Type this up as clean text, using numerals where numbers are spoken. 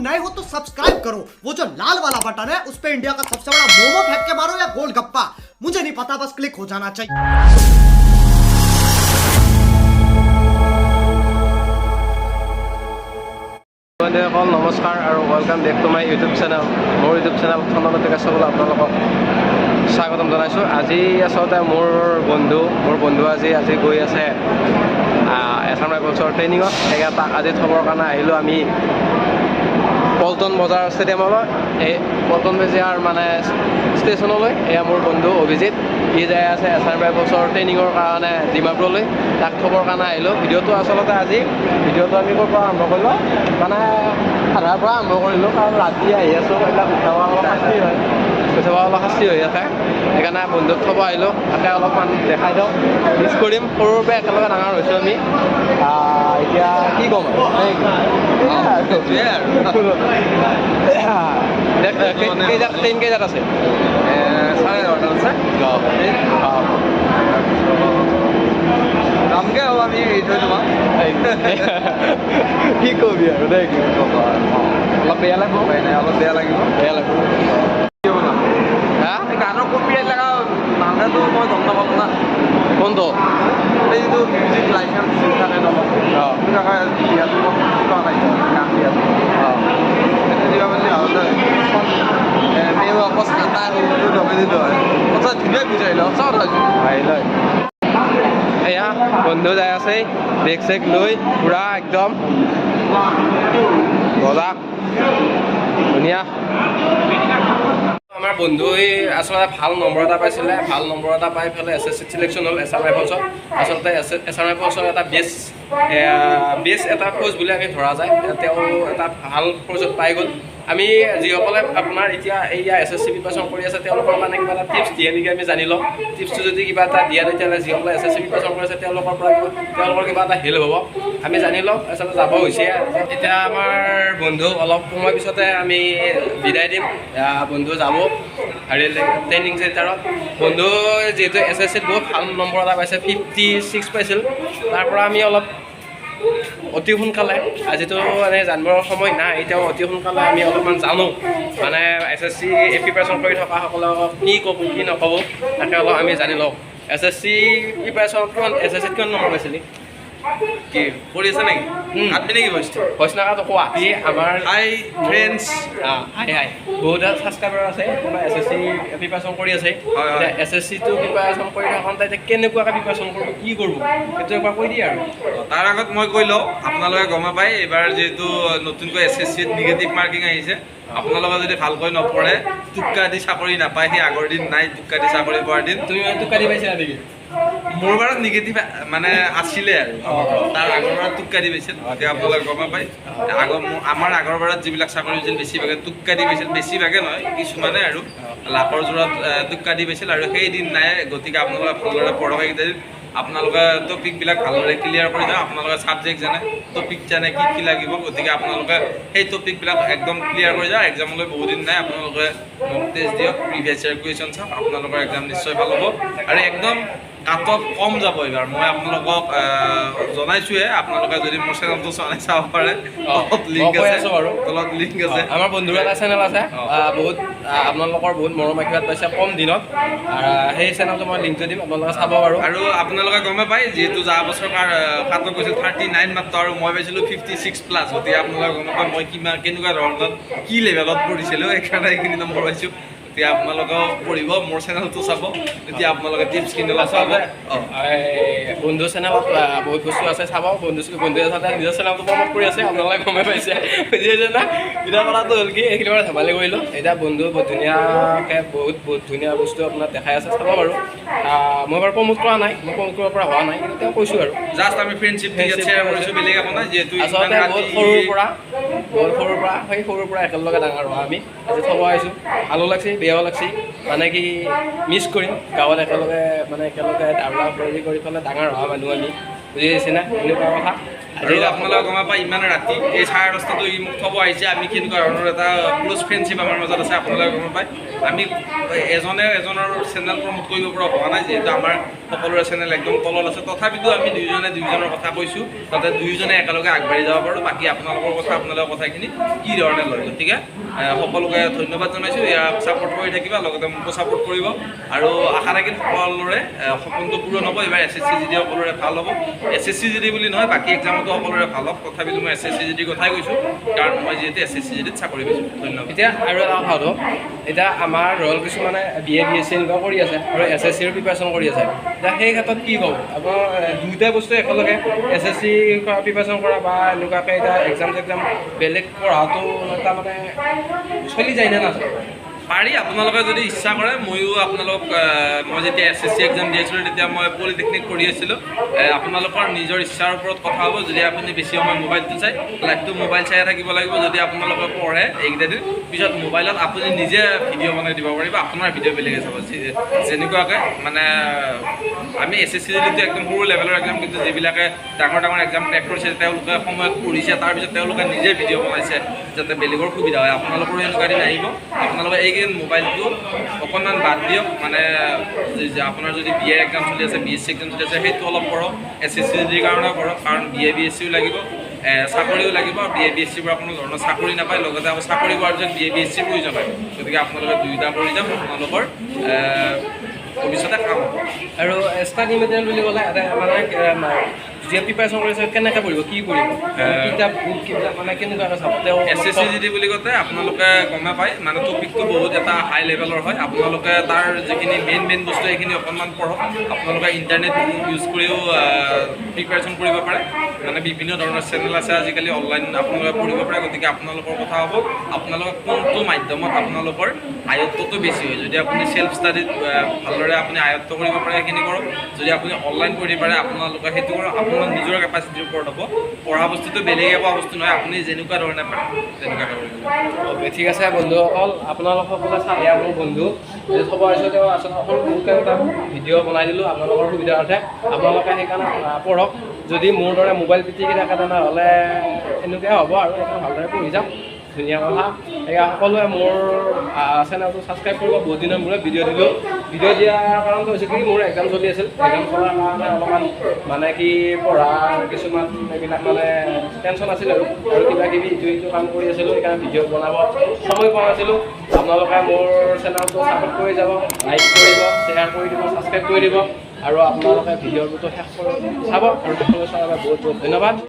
नए हो तो सब्सक्राइब करो, वो जो लाल वाला बटन है उस पे इंडिया का सबसे बड़ा मोमो फेंक के मारो या गोलगप्पा, मुझे नहीं पता, बस क्लिक हो जाना चाहिए। বন্ধুসকল নমস্কাৰ আৰু welcome back to my YouTube channel. মোৰ ইউটিউব চেনেল খনলতে চাবলৈ আপোনালোকক স্বাগতম জনাইছোঁ। আজি আচলতে মোৰ বন্ধু আজি গৈ আছে এছাম ৰাইফলছৰ ট্ৰেইনিঙত। সেয়া তাক আজি থবৰ কাৰণে আহিলোঁ আমি পল্টন বজাৰ ষ্টেডিয়ামলৈ, এই পল্টন বজাৰ মানে ষ্টেচনলৈ। এয়া মোৰ বন্ধু অভিজিত, ই যাই আছে এছাম ৰাইফলছৰ ট্ৰেইনিঙৰ কাৰণে ডিমাপুৰলৈ, তাক থবৰ কাৰণে আহিলোঁ। ভিডিঅ'টো আচলতে আজি আমি ক'ৰ পৰা আৰম্ভ কৰিলোঁ, মানে আধাৰ পৰা আৰম্ভ কৰিলোঁ, কাৰণ ৰাতি আহি আছোঁ, এইবিলাক উঠাব অলপ শাস্তি হৈ আছে, সেইকাৰণে বন্ধুক থব আহিলোঁ। তাকে অলপমান দেখাই দিওঁ, মিছ কৰিম। সৰুৰ পৰা একেলগে ডাঙৰ হৈছোঁ আমি, এতিয়া কি ক'ম ট্ৰেইন কেইটাত আছে? 11:30 আছে। যামগৈ আৰু আমি এৰি থৈ তোমাক। কি কবি আৰু দেই, অলপ বেয়া লাগিব, অলপ বেয়া লাগিব। হা, গানৰ কপিৰাইট লগা নামটো মই গম নাপাম না। কোনটো? এই যিটো মিউজিক লাইচেঞ্চ থাকে ন, ধুনীয়া বুজাই লওঁ চব আহিলে। এয়া বন্ধু যাই আছে বেগ চেগ লৈ, পুৰা একদম গজা ধুনীয়া। আমাৰ বন্ধুৱে আচলতে ভাল নম্বৰ এটা পাইছিলে, ভাল নম্বৰ এটা পাই পেলাই SSC চিলেকশ্যন হ'ল এছাম ৰাইফলছত। আচলতে এছাম ৰাইফলছৰ এটা বেষ্ট এটা ফৌজ বুলি আমি ধৰা যায়। তেওঁ এটা ভাল ফৌজত পাই গ'ল। আমি যিসকলে আপোনাৰ এতিয়া এইয়া SSC প্ৰিপাৰেশ্যন কৰি আছে তেওঁলোকৰ কাৰণে কিবা এটা টিপছ দিয়ে নেকি আমি জানি লওঁ। টিপছটো যদি কিবা এটা দিয়ে তেতিয়াহ'লে যিসকলে SSC প্ৰিপাৰেশ্যন কৰি আছে তেওঁলোকৰ কিবা এটা হেল্প হ'ব, আমি জানি লওঁ। আচলতে যাব হৈছে এতিয়া আমাৰ বন্ধু, অলপ সময় পিছতে আমি বিদায় দিম। বন্ধু যাব ট্ৰেইনিং চেণ্টাৰত। বন্ধু যিহেতু SSCত বহুত ভাল নম্বৰ এটা পাইছে, 56 পাইছিল। তাৰ পৰা আমি অলপ অতি সোনকালে, আজিতো মানে জানিবৰ সময় নাই, এতিয়াও অতি সোনকালে আমি অলপমান জানো, মানে SSC প্ৰিপাৰেশ্যন কৰি থকাসকলক কি ক'ব কি নক'ব তাকে অলপ আমি জানি লওঁ। SSC প্ৰিপাৰেশ্যনত SSCত কিমান নম্বৰ পাইছিলি? কি কৰি আছে নেকি? আপনি নেকি ভইচ নাকাটো কোৱা। কি আমাৰ হাই ফ্ৰেণ্ডছ, হাই বহুত ছাবস্ক্ৰাইবাৰ আছে, SSC প্ৰিপাৰেশ্যন কৰি আছে। SSCটো প্ৰিপাৰেশ্যন কৰি থাকোঁতে এতিয়া কেনেকুৱাকৈ প্ৰিপাৰেশ্যন কৰিব, কি কৰিব, সেইটো একবাৰ কৈ দিয়ে আৰু। তাৰ আগত মই কৈ লওঁ, আপোনালোকে গম পায় এইবাৰ যিহেতু নতুনকৈ SSCত নিগেটিভ মাৰ্কিং আহিছে, আপোনালোকে যদি ভালকৈ নপঢ়ে টোক্কা দি চাকৰি নাপায়। সেই আগৰ দিন নাই, টোক্কা দি চাকৰি পোৱাৰ দিন। তুমি টোক্কা দি পাইছিলা নেকি? মোৰ বাৰত নিগেটিভ মানে আছিলে আৰু তাৰ আগৰ বাৰত টোক্কা দি পাইছিল। এতিয়া আপোনালোকে গম পায় আমাৰ আগৰ বাৰত যিবিলাক চাকৰি হৈছিল বেছিভাগে টোক্কা দি পাইছিল, বেছিভাগে নহয় কিছুমানে আৰু লাখৰ জোৰত টোক্কা দি পাইছিল। আৰু সেই দিন নাই, গতিকে আপোনালোকে ভালদৰে পঢ়ক। এইকেইটা দিন আপোনালোকে টপিকবিলাক ভালদৰে ক্লিয়াৰ কৰি যাওক। আপোনালোকে ছাবজেক্ট জানে, টপিক জানে কি লাগিব, গতিকে আপোনালোকে সেই টপিকবিলাক একদম ক্লিয়াৰ কৰি যাওক। এক্সামলৈ বহুত দিন নাই, আপোনালোকে মক টেষ্ট দিয়ক, প্ৰিভিয়াছ ইয়াৰ কুৱেশ্যন চাওক, আপোনালোকৰ এক্সাম নিশ্চয় ভাল হ'ব। আৰু একদম কাট অফ কম যাব এইবাৰ, মই আপোনালোকক জনাইছোঁহে। আপোনালোকে যদি মোৰ চেনেলটো চাব পাৰে, তলত লিংক আছে। আমাৰ বন্ধুৰ এটা চেনেল আছে, বহুত আপোনালোকৰ বহুত মৰম আশীৰ্বাদ পাইছে কম দিনত, সেই চেনেলটো মই লিংকটো দিম, আপোনালোকে চাব পাৰোঁ। আৰু আপোনালোকে গমে পায় যিহেতু যোৱা বছৰ কাট অফ গৈছিল 39 মাত্ৰ, আৰু মই পাইছিলোঁ 56+। গতিকে আপোনালোকে গমে পায় মই কেনেকুৱা ধৰণৰ কি লেভেলত পঢ়িছিলোঁ, সেইকাৰণে এইখিনি নম্বৰ পাইছোঁ। এতিয়া আপোনালোকেও পঢ়িব, মোৰ চেনেলটো চাব, তেতিয়া আপোনালোকে টিপছখিনি আচলতে বন্ধু চেনেলত বহুত বস্তু আছে, চাব। বন্ধুৱে আচলতে নিজৰ চেনেলটো প্ৰমোট কৰি আছে, আপোনালোকে গমে পাইছে, বুজিছে না? এতিয়া কথাটো হ'ল কি, এইখিনি পৰা ধেমালি কৰিলোঁ। এতিয়া বন্ধু বহুত ধুনীয়াকৈ বহুত ধুনীয়া বস্তু আপোনাক দেখাই আছে, চাব বাৰু। মই বাৰু প্ৰমোট কৰা নাই, মই প্ৰমোট কৰিব পৰা হোৱা নাই, কিন্তু তেওঁ কৈছোঁ আৰু জাষ্ট আমি ফ্ৰেণ্ডশ্বিপ শ্বেয়াৰ কৰিছোঁ, বেলেগ একো নাই। যিহেতু আচলতে বহুত সৰুৰ পৰা একেলগে ডাঙৰ হোৱা আমি, আজি থব আহিছোঁ। ভালো লাগছে, বেয়াও লাগছে, মানে কি মিছ কৰিম গাঁৱত একেলগে দাউৰা কৰি পেলাই ডাঙৰ হোৱা মানুহ আমি। বুজি পাইছে না এনেকুৱা কথা আৰু আপোনালোকে গম পায় ইমান ৰাতি এই 10:30টাতো ই মোক থ'ব আহিছে আমি কেনেকুৱা ধৰণৰ এটা ক্ল'জ ফ্ৰেণ্ডশ্বিপ আমাৰ মাজত আছে আপোনালোকে গম পায় আমি এজনে এজনৰ চেনেল প্ৰমোট কৰিব পৰা হোৱা নাই যিহেতু আমাৰ সকলোৰে চেনেল একদম তলত আছে তথাপিতো আমি দুইজনে দুইজনৰ কথা কৈছোঁ যাতে দুয়োজনে একেলগে আগবাঢ়ি যাব পাৰোঁ বাকী আপোনালোকৰ কথা আপোনালোকৰ কথাখিনি কি ধৰণে লয় গতিকে সকলোকে ধন্যবাদ জনাইছোঁ ইয়াক ছাপোৰ্ট কৰি থাকিবা লগতে মোকো ছাপোৰ্ট কৰিব আৰু আশা থাকিল সকলোৰে সপোনটো পূৰণ হ'ব এইবাৰ SSC GD সকলোৰে ভাল হ'ব SSC GD বুলি নহয় বাকী এক্সামতো সকলোৰে ভাল হওক তথাপিতো মই SSC GD কথাই কৈছোঁ কাৰণ মই যিহেতু SSC GDত চাকৰি পাইছোঁ ধন্যবাদ এতিয়া আৰু এটা কথা সুধো এতিয়া আমাৰ ৰ'ল কিছুমানে BA BSc এনেকুৱা কৰি আছে আৰু SSCৰ প্ৰিপাৰেশ্যন কৰি আছে এতিয়া সেই ক্ষেত্ৰত কি ক'ব আপোনাৰ দুয়োটা বস্তু একেলগে SSC প্ৰিপাৰেশ্যন কৰা বা এনেকুৱাকৈ এতিয়া এক্সাম বেলেগ পঢ়াটো এটা মানে চলি যায় নে নাযায় পাৰি আপোনালোকে যদি ইচ্ছা কৰে ময়ো আপোনালোক মই যেতিয়া SSC এক্সাম দি আছিলোঁ তেতিয়া মই পলিটেকনিক কৰি আছিলোঁ আপোনালোকৰ নিজৰ ইচ্ছাৰ ওপৰত কথা হ'ব যদি আপুনি বেছি সময় মোবাইলটো চাই লাইফটো মোবাইল চাই থাকিব লাগিব যদি আপোনালোকে পঢ়ে এইকেইটা দিন পিছত মোবাইলত আপুনি নিজে ভিডিঅ' বনাই দিব পাৰিব আপোনাৰ ভিডিঅ' বেলেগে চাব যেনেকুৱাকৈ মানে আমি SSC যদিটো একদম সৰু লেভেলৰ এক্সাম কিন্তু যিবিলাকে ডাঙৰ ডাঙৰ এক্সাম ক্ৰেক কৰিছে তেওঁলোকে সময়ত পঢ়িছে তাৰপিছত তেওঁলোকে নিজে ভিডিঅ' বনাইছে যাতে বেলেগৰ সুবিধা হয় আপোনালোকৰো এনেকুৱা দিন আহিব আপোনালোকে এইকেইদিন মোবাইলটো অকণমান বাদ দিয়ক মানে আপোনাৰ যদি BA এক্সাম চলি আছে BSc এক্সাম চলি আছে সেইটো অলপ পঢ়ক SSC GDৰ কাৰণেও পঢ়ক কাৰণ BA BScও লাগিব চাকৰিও লাগিব BA BScৰ পৰা কোনো ধৰণৰ চাকৰি নাপায় লগতে আকৌ চাকৰি কৰাৰ পিছত BA BScৰ প্ৰয়োজন হয় গতিকে আপোনালোকে দুয়োটা কৰি যাওক আপোনালোকৰ ভৱিষ্যতে কাম হ'ব আৰু ষ্টাডি মেটেৰিয়েল বুলি ক'লে মানে যিয়ে প্ৰিপাৰেশ্যন কৰিছে কেনেকৈ পঢ়িব কি কৰিব কিতাপ বুক কিতাপ মানে কেনেকুৱাকৈ চাব তেওঁ SSC GD বুলি কওঁতে আপোনালোকে গমে পায় মানে টপিকটো বহুত এটা হাই লেভেলৰ হয় আপোনালোকে তাৰ যিখিনি মেইন বস্তু সেইখিনি অকণমান পঢ়ক আপোনালোকে ইণ্টাৰনেট ইউজ কৰিও প্ৰিপাৰেশ্যন কৰিব পাৰে মানে বিভিন্ন ধৰণৰ চেনেল আছে আজিকালি অনলাইন আপোনালোকে পঢ়িব পাৰে গতিকে আপোনালোকৰ কথা হ'ব আপোনালোকে কোনটো মাধ্যমত আপোনালোকৰ আয়ত্বটো বেছি হয় যদি আপুনি চেল্ফ ষ্টাডিত ভালদৰে আপুনি আয়ত্ব কৰিব পাৰে সেইখিনি কৰক যদি আপুনি অনলাইন পঢ়ি পাৰে আপোনালোকে সেইটো কৰক আপোনাৰ নিজৰ কেপাচিটিৰ ওপৰত হ'ব পঢ়া বস্তুটো বেলেগে পোৱা বস্তু নহয় আপুনি যেনেকুৱা ধৰণে পাৰে তেনেকুৱাকৈ কৰিব ঠিক আছে বন্ধুসকল আপোনালোকসকলে চালে মোৰ বন্ধু খবৰ আহিছে তেওঁ আচলতে সৰুকৈ এটা ভিডিঅ' বনাই দিলোঁ আপোনালোকৰ সুবিধাৰ্থে আপোনালোকে সেইকাৰণে পঢ়ক যদি মোৰ দৰে মোবাইল পিটিকি থাকে তেনেহ'লে এনেকুৱাই হ'ব আৰু সেইকাৰণে ভালদৰে পঢ়ি যাম ধুনীয়া কথা সেয়া সকলোৱে মোৰ চেনেলটো ছাবস্ক্ৰাইব কৰিব বহুত দিনৰ মূৰত ভিডিঅ' দিলোঁ ভিডিঅ' দিয়াৰ কাৰণটো হৈছে কি মোৰ এক্সাম চলি আছিল এক্সাম চলাৰ কাৰণে অলপমান মানে কি পঢ়া কিছুমান এইবিলাক মানে টেনশ্যন আছিল আৰু কিবা কিবি ইটো কাম কৰি আছিলোঁ সেইকাৰণে ভিডিঅ' বনাব সময় পোৱা নাছিলোঁ আপোনালোকে মোৰ চেনেলটো ছাপোৰ্ট কৰি যাব লাইক কৰিব শ্বেয়াৰ কৰি দিব ছাবস্ক্ৰাইব কৰি দিব আৰু আপোনালোকে ভিডিঅ'টো শেষ কৰি চাব আৰু সকলোৱে চোৱাৰ বাবে বহুত বহুত ধন্যবাদ